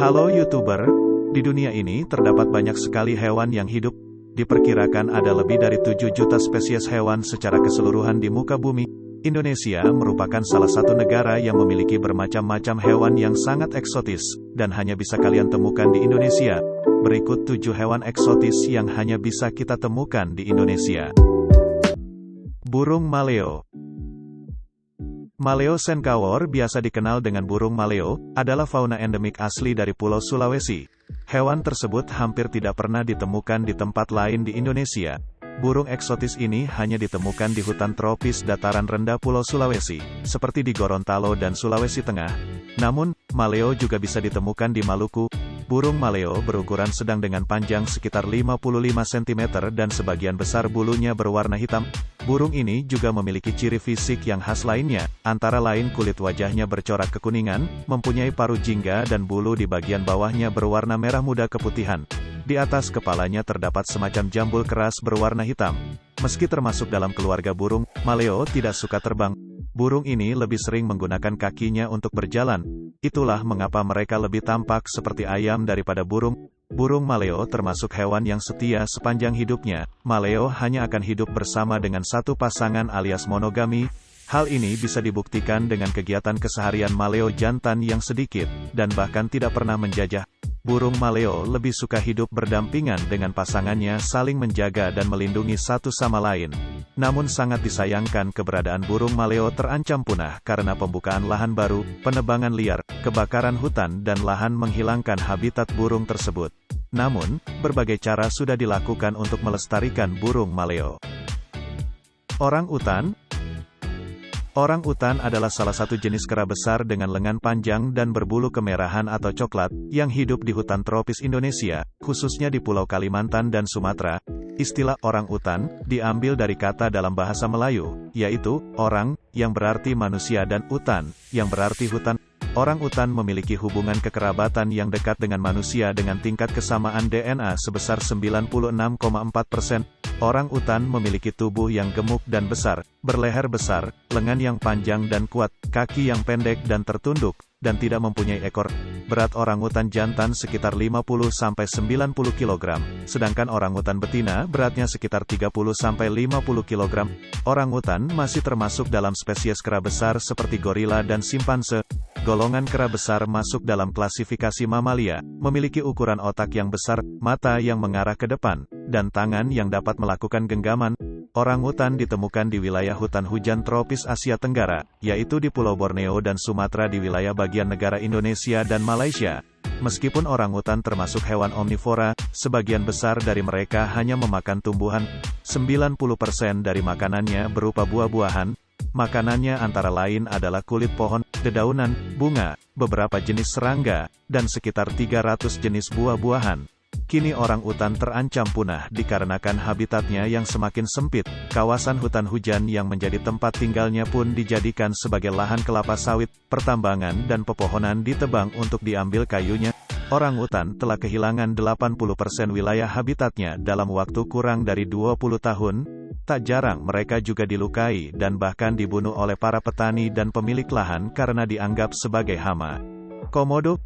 Halo YouTuber, di dunia ini terdapat banyak sekali hewan yang hidup. Diperkirakan ada lebih dari 7 juta spesies hewan secara keseluruhan di muka bumi. Indonesia merupakan salah satu negara yang memiliki bermacam-macam hewan yang sangat eksotis, dan hanya bisa kalian temukan di Indonesia. Berikut 7 hewan eksotis yang hanya bisa kita temukan di Indonesia. Burung maleo. Maleo senkawor, biasa dikenal dengan burung maleo, adalah fauna endemik asli dari Pulau Sulawesi. Hewan tersebut hampir tidak pernah ditemukan di tempat lain di Indonesia. Burung eksotis ini hanya ditemukan di hutan tropis dataran rendah Pulau Sulawesi, seperti di Gorontalo dan Sulawesi Tengah. Namun, maleo juga bisa ditemukan di Maluku. Burung maleo berukuran sedang dengan panjang sekitar 55 cm dan sebagian besar bulunya berwarna hitam. Burung ini juga memiliki ciri fisik yang khas lainnya, antara lain kulit wajahnya bercorak kekuningan, mempunyai paruh jingga dan bulu di bagian bawahnya berwarna merah muda keputihan. Di atas kepalanya terdapat semacam jambul keras berwarna hitam. Meski termasuk dalam keluarga burung, maleo tidak suka terbang. Burung ini lebih sering menggunakan kakinya untuk berjalan. Itulah mengapa mereka lebih tampak seperti ayam daripada burung. Burung maleo termasuk hewan yang setia sepanjang hidupnya. Maleo hanya akan hidup bersama dengan satu pasangan alias monogami. Hal ini bisa dibuktikan dengan kegiatan keseharian maleo jantan yang sedikit, dan bahkan tidak pernah menjajah. Burung maleo lebih suka hidup berdampingan dengan pasangannya, saling menjaga dan melindungi satu sama lain. Namun sangat disayangkan keberadaan burung maleo terancam punah karena pembukaan lahan baru, penebangan liar, kebakaran hutan dan lahan menghilangkan habitat burung tersebut. Namun, berbagai cara sudah dilakukan untuk melestarikan burung maleo. Orang-utan. Orang-utan adalah salah satu jenis kera besar dengan lengan panjang dan berbulu kemerahan atau coklat, yang hidup di hutan tropis Indonesia, khususnya di Pulau Kalimantan dan Sumatera. Istilah orang-utan diambil dari kata dalam bahasa Melayu, yaitu orang, yang berarti manusia, dan utan, yang berarti hutan. Orang-utan memiliki hubungan kekerabatan yang dekat dengan manusia dengan tingkat kesamaan DNA sebesar 96,4%. Orang-utan memiliki tubuh yang gemuk dan besar, berleher besar, lengan yang panjang dan kuat, kaki yang pendek dan tertunduk, dan tidak mempunyai ekor. Berat orangutan jantan sekitar 50-90 kg, sedangkan orangutan betina beratnya sekitar 30-50 kg. Orangutan masih termasuk dalam spesies kera besar seperti gorila dan simpanse. Golongan kera besar masuk dalam klasifikasi mamalia, memiliki ukuran otak yang besar, mata yang mengarah ke depan, dan tangan yang dapat melakukan genggaman. Orangutan ditemukan di wilayah hutan hujan tropis Asia Tenggara, yaitu di Pulau Borneo dan Sumatera di wilayah bagian negara Indonesia dan Malaysia. Meskipun orangutan termasuk hewan omnivora, sebagian besar dari mereka hanya memakan tumbuhan. 90% dari makanannya berupa buah-buahan. Makanannya antara lain adalah kulit pohon, dedaunan, bunga, beberapa jenis serangga, dan sekitar 300 jenis buah-buahan. Kini orang-utan terancam punah dikarenakan habitatnya yang semakin sempit. Kawasan hutan hujan yang menjadi tempat tinggalnya pun dijadikan sebagai lahan kelapa sawit, pertambangan dan pepohonan ditebang untuk diambil kayunya. Orang-utan telah kehilangan 80% wilayah habitatnya dalam waktu kurang dari 20 tahun. Tak jarang mereka juga dilukai dan bahkan dibunuh oleh para petani dan pemilik lahan karena dianggap sebagai hama. Komodo.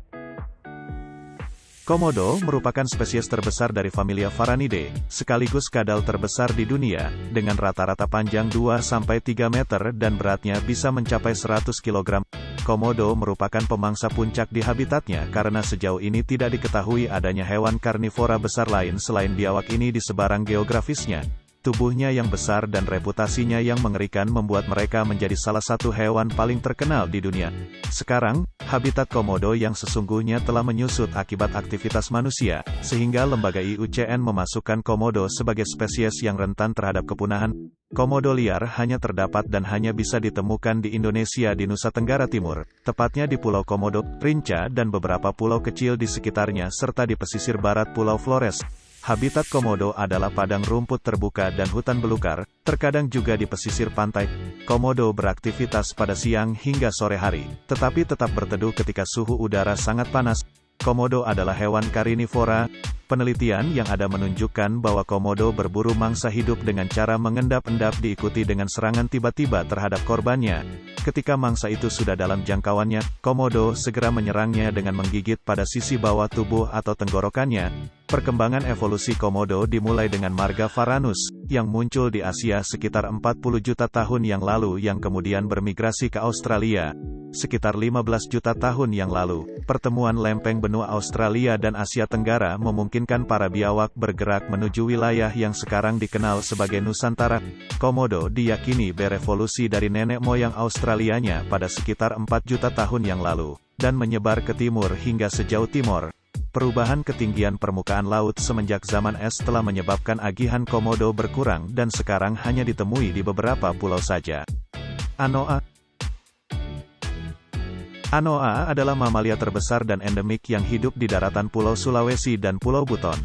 Komodo merupakan spesies terbesar dari familia Varanidae, sekaligus kadal terbesar di dunia, dengan rata-rata panjang 2-3 meter dan beratnya bisa mencapai 100 kg. Komodo merupakan pemangsa puncak di habitatnya karena sejauh ini tidak diketahui adanya hewan karnivora besar lain selain biawak ini di sebarang geografisnya. Tubuhnya yang besar dan reputasinya yang mengerikan membuat mereka menjadi salah satu hewan paling terkenal di dunia. Sekarang, habitat komodo yang sesungguhnya telah menyusut akibat aktivitas manusia, sehingga lembaga IUCN memasukkan komodo sebagai spesies yang rentan terhadap kepunahan. Komodo liar hanya terdapat dan hanya bisa ditemukan di Indonesia di Nusa Tenggara Timur, tepatnya di Pulau Komodo, Rinca dan beberapa pulau kecil di sekitarnya serta di pesisir barat Pulau Flores. Habitat komodo adalah padang rumput terbuka dan hutan belukar, terkadang juga di pesisir pantai. Komodo beraktivitas pada siang hingga sore hari, tetapi tetap berteduh ketika suhu udara sangat panas. Komodo adalah hewan karnivora. Penelitian yang ada menunjukkan bahwa komodo berburu mangsa hidup dengan cara mengendap-endap diikuti dengan serangan tiba-tiba terhadap korbannya. Ketika mangsa itu sudah dalam jangkauannya, komodo segera menyerangnya dengan menggigit pada sisi bawah tubuh atau tenggorokannya. Perkembangan evolusi komodo dimulai dengan marga varanus, yang muncul di Asia sekitar 40 juta tahun yang lalu yang kemudian bermigrasi ke Australia. Sekitar 15 juta tahun yang lalu, pertemuan lempeng benua Australia dan Asia Tenggara memungkinkan para biawak bergerak menuju wilayah yang sekarang dikenal sebagai Nusantara. Komodo diyakini berevolusi dari nenek moyang Australianya pada sekitar 4 juta tahun yang lalu, dan menyebar ke timur hingga sejauh Timor. Perubahan ketinggian permukaan laut semenjak zaman es telah menyebabkan agihan komodo berkurang dan sekarang hanya ditemui di beberapa pulau saja. Anoa adalah mamalia terbesar dan endemik yang hidup di daratan Pulau Sulawesi dan Pulau Buton.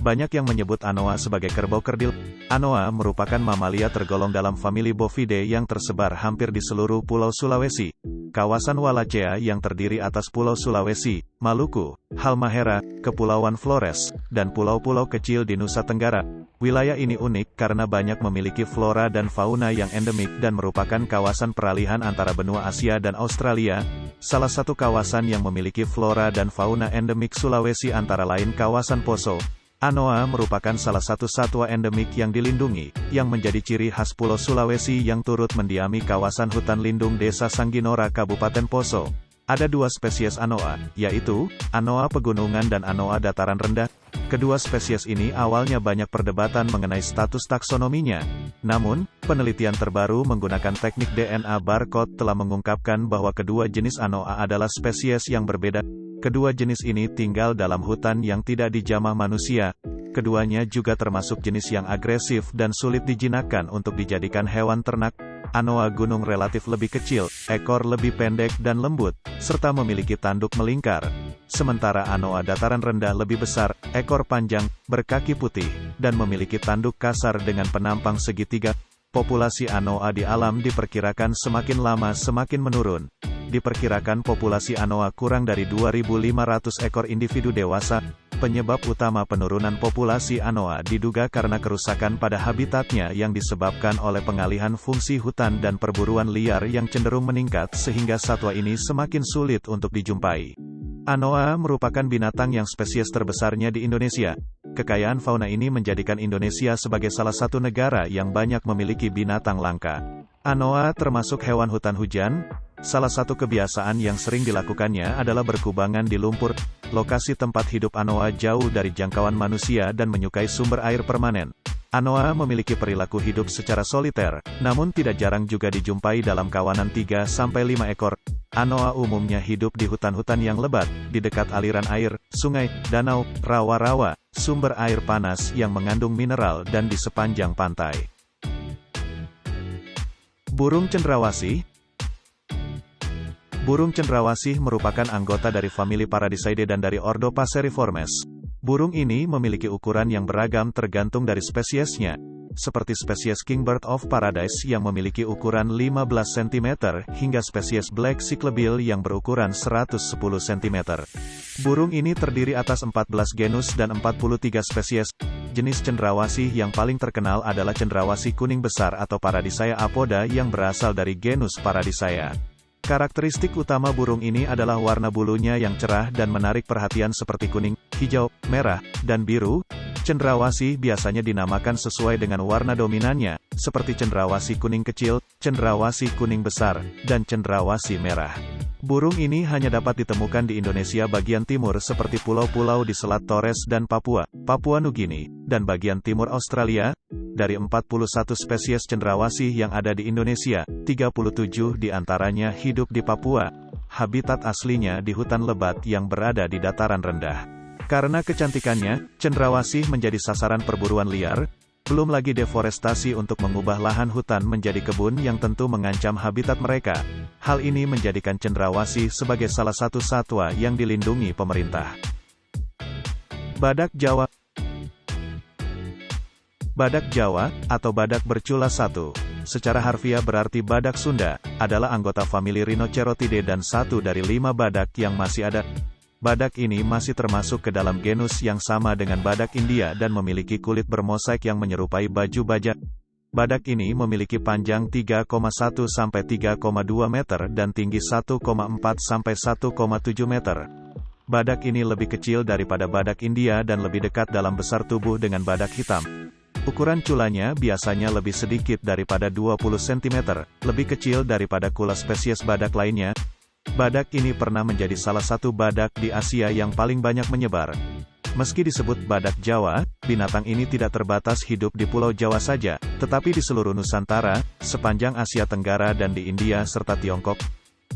Banyak yang menyebut anoa sebagai kerbau kerdil. Anoa merupakan mamalia tergolong dalam famili Bovidae yang tersebar hampir di seluruh Pulau Sulawesi. Kawasan Wallacea yang terdiri atas Pulau Sulawesi, Maluku, Halmahera, Kepulauan Flores, dan pulau-pulau kecil di Nusa Tenggara. Wilayah ini unik karena banyak memiliki flora dan fauna yang endemik dan merupakan kawasan peralihan antara benua Asia dan Australia. Salah satu kawasan yang memiliki flora dan fauna endemik Sulawesi antara lain kawasan Poso. Anoa merupakan salah satu satwa endemik yang dilindungi, yang menjadi ciri khas Pulau Sulawesi yang turut mendiami kawasan hutan lindung Desa Sangginora Kabupaten Poso. Ada dua spesies anoa, yaitu anoa pegunungan dan anoa dataran rendah. Kedua spesies ini awalnya banyak perdebatan mengenai status taksonominya. Namun, penelitian terbaru menggunakan teknik DNA barcode telah mengungkapkan bahwa kedua jenis anoa adalah spesies yang berbeda. Kedua jenis ini tinggal dalam hutan yang tidak dijamah manusia. Keduanya juga termasuk jenis yang agresif dan sulit dijinakkan untuk dijadikan hewan ternak. Anoa gunung relatif lebih kecil, ekor lebih pendek dan lembut, serta memiliki tanduk melingkar. Sementara anoa dataran rendah lebih besar, ekor panjang, berkaki putih, dan memiliki tanduk kasar dengan penampang segitiga. Populasi anoa di alam diperkirakan semakin lama semakin menurun. Diperkirakan populasi anoa kurang dari 2.500 ekor individu dewasa. Penyebab utama penurunan populasi anoa diduga karena kerusakan pada habitatnya yang disebabkan oleh pengalihan fungsi hutan dan perburuan liar yang cenderung meningkat sehingga satwa ini semakin sulit untuk dijumpai. Anoa merupakan binatang yang spesies terbesarnya di Indonesia. Kekayaan fauna ini menjadikan Indonesia sebagai salah satu negara yang banyak memiliki binatang langka. Anoa termasuk hewan hutan hujan. Salah satu kebiasaan yang sering dilakukannya adalah berkubangan di lumpur. Lokasi tempat hidup anoa jauh dari jangkauan manusia dan menyukai sumber air permanen. Anoa memiliki perilaku hidup secara soliter, namun tidak jarang juga dijumpai dalam kawanan 3-5 ekor. Anoa umumnya hidup di hutan-hutan yang lebat, di dekat aliran air, sungai, danau, rawa-rawa, sumber air panas yang mengandung mineral dan di sepanjang pantai. Burung cendrawasih. Burung cendrawasih merupakan anggota dari famili Paradisidae dan dari ordo Passeriformes. Burung ini memiliki ukuran yang beragam tergantung dari spesiesnya, seperti spesies Kingbird of Paradise yang memiliki ukuran 15 cm, hingga spesies Black Cyclabill yang berukuran 110 cm. Burung ini terdiri atas 14 genus dan 43 spesies. Jenis cendrawasih yang paling terkenal adalah cendrawasih kuning besar atau Paradisea apoda yang berasal dari genus Paradisea. Karakteristik utama burung ini adalah warna bulunya yang cerah dan menarik perhatian seperti kuning, hijau, merah, dan biru. Cendrawasih biasanya dinamakan sesuai dengan warna dominannya, seperti cendrawasih kuning kecil, cendrawasih kuning besar, dan cendrawasih merah. Burung ini hanya dapat ditemukan di Indonesia bagian timur seperti pulau-pulau di Selat Torres dan Papua, Papua Nugini, dan bagian timur Australia. Dari 41 spesies cendrawasih yang ada di Indonesia, 37 diantaranya hidup di Papua. Habitat aslinya di hutan lebat yang berada di dataran rendah. Karena kecantikannya, cendrawasih menjadi sasaran perburuan liar. Belum lagi deforestasi untuk mengubah lahan hutan menjadi kebun yang tentu mengancam habitat mereka. Hal ini menjadikan cendrawasih sebagai salah satu satwa yang dilindungi pemerintah. Badak Jawa. Badak Jawa, atau badak bercula satu, secara harfiah berarti badak Sunda, adalah anggota famili Rhinocerotidae dan satu dari 5 badak yang masih ada. Badak ini masih termasuk ke dalam genus yang sama dengan badak India dan memiliki kulit bermosaik yang menyerupai baju baja. Badak ini memiliki panjang 3,1 sampai 3,2 meter dan tinggi 1,4 sampai 1,7 meter. Badak ini lebih kecil daripada badak India dan lebih dekat dalam besar tubuh dengan badak hitam. Ukuran culanya biasanya lebih sedikit daripada 20 cm, lebih kecil daripada kula spesies badak lainnya. Badak ini pernah menjadi salah satu badak di Asia yang paling banyak menyebar. Meski disebut badak Jawa, binatang ini tidak terbatas hidup di Pulau Jawa saja, tetapi di seluruh Nusantara, sepanjang Asia Tenggara dan di India serta Tiongkok.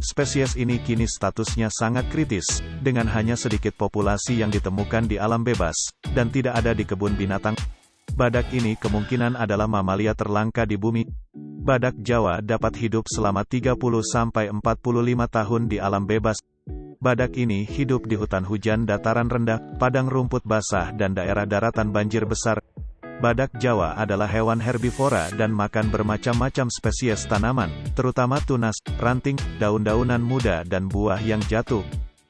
Spesies ini kini statusnya sangat kritis, dengan hanya sedikit populasi yang ditemukan di alam bebas, dan tidak ada di kebun binatang. Badak ini kemungkinan adalah mamalia terlangka di bumi. Badak Jawa dapat hidup selama 30-45 tahun di alam bebas. Badak ini hidup di hutan hujan dataran rendah, padang rumput basah dan daerah daratan banjir besar. Badak Jawa adalah hewan herbivora dan makan bermacam-macam spesies tanaman, terutama tunas, ranting, daun-daunan muda dan buah yang jatuh.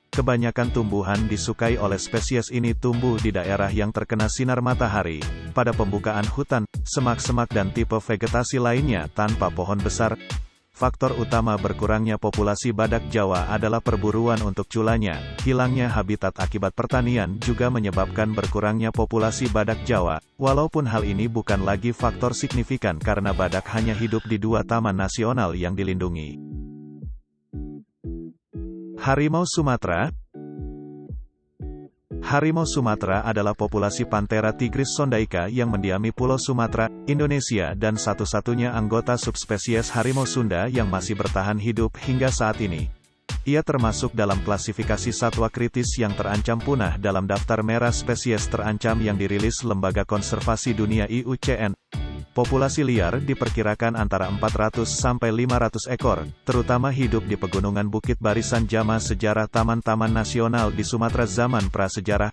Kebanyakan tumbuhan disukai oleh spesies ini tumbuh di daerah yang terkena sinar matahari, pada pembukaan hutan, semak-semak dan tipe vegetasi lainnya tanpa pohon besar. Faktor utama berkurangnya populasi badak Jawa adalah perburuan untuk culanya. Hilangnya habitat akibat pertanian juga menyebabkan berkurangnya populasi badak Jawa, walaupun hal ini bukan lagi faktor signifikan karena badak hanya hidup di 2 taman nasional yang dilindungi. Harimau Sumatera. Harimau Sumatera adalah populasi Panthera tigris sondaica yang mendiami Pulau Sumatera, Indonesia dan satu-satunya anggota subspesies harimau Sunda yang masih bertahan hidup hingga saat ini. Ia termasuk dalam klasifikasi satwa kritis yang terancam punah dalam daftar merah spesies terancam yang dirilis Lembaga Konservasi Dunia IUCN. Populasi liar diperkirakan antara 400 sampai 500 ekor, terutama hidup di pegunungan Bukit Barisan Jama Sejarah Taman-Taman Nasional di Sumatera zaman prasejarah.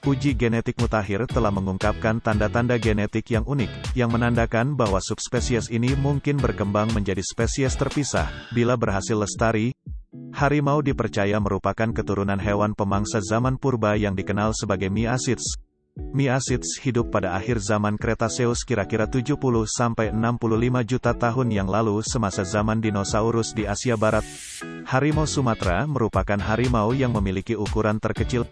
Uji genetik mutakhir telah mengungkapkan tanda-tanda genetik yang unik, yang menandakan bahwa subspesies ini mungkin berkembang menjadi spesies terpisah, bila berhasil lestari. Harimau dipercaya merupakan keturunan hewan pemangsa zaman purba yang dikenal sebagai Miacids. Miacids hidup pada akhir zaman Kretaseus kira-kira 70-65 juta tahun yang lalu semasa zaman dinosaurus di Asia Barat. Harimau Sumatera merupakan harimau yang memiliki ukuran terkecil.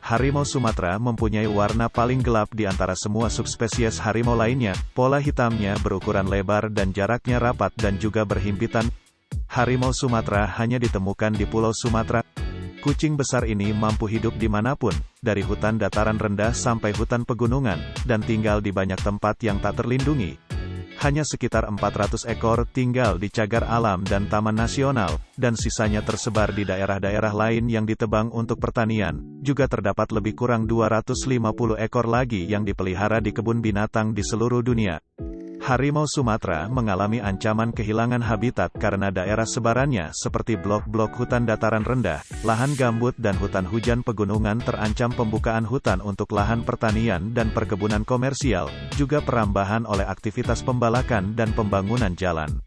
Harimau Sumatera mempunyai warna paling gelap di antara semua subspesies harimau lainnya, pola hitamnya berukuran lebar dan jaraknya rapat dan juga berhimpitan. Harimau Sumatera hanya ditemukan di Pulau Sumatera. Kucing besar ini mampu hidup dimanapun, dari hutan dataran rendah sampai hutan pegunungan, dan tinggal di banyak tempat yang tak terlindungi. Hanya sekitar 400 ekor tinggal di cagar alam dan taman nasional, dan sisanya tersebar di daerah-daerah lain yang ditebang untuk pertanian. Juga terdapat lebih kurang 250 ekor lagi yang dipelihara di kebun binatang di seluruh dunia. Harimau Sumatera mengalami ancaman kehilangan habitat karena daerah sebarannya seperti blok-blok hutan dataran rendah, lahan gambut dan hutan hujan pegunungan terancam pembukaan hutan untuk lahan pertanian dan perkebunan komersial, juga perambahan oleh aktivitas pembalakan dan pembangunan jalan.